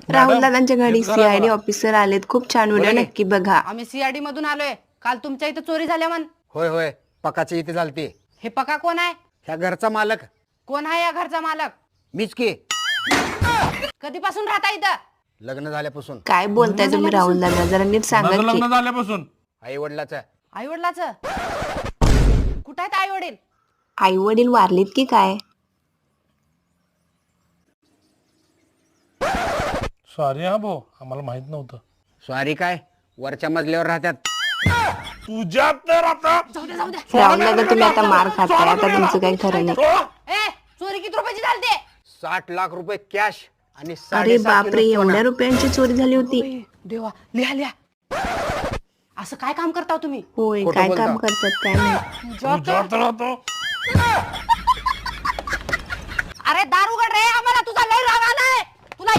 राहुल दादांच्या घरी CID officer आलेत. खूप छान व्हिडिओ नक्की बघा. आम्ही सीआयडी मधून आलोय. काल तुमच्या इथे चोरी झाल्या म्हण. होय होय पकाच्या इथे चालते. हे पका कोण आहे? ह्या घरचा मालक कोण आहे या घरचा मालक? मीच की. कधीपासून राहता इथं? लग्न झाल्यापासून. काय बोलताय तुम्ही राहुल दादा, जरा नीट सांगा की. लग्न झाल्यापासून आई वडिलाचा. आई वडिलाचं कुठं आहेत आई वडील? आई वडील वारलीत की काय? सॉरी हा भाऊ, आम्हाला माहित नव्हतं. स्वारी काय वरच्या मजल्यावर राहतात. तुझ्या तर आता राहुल दादा तुम्ही आता मार खाताय, आता तुमचं काही खरं नाही. ए चोरी किती रुपयाची झालते? 60 लाख रुपये कॅश आणि अरे 7.5 बापरे, किलो सोनं. एवढ्या रुपयांची चोरी झाली होती? देवा, लिहा लिहा. असं काय काम करता हो तुम्ही? होय, खोटं काय बोलता. काम करतात काय नाही. तुझ्या तर आता अरे दार उघड रे, आम्हाला तुझा लय राग आलाय.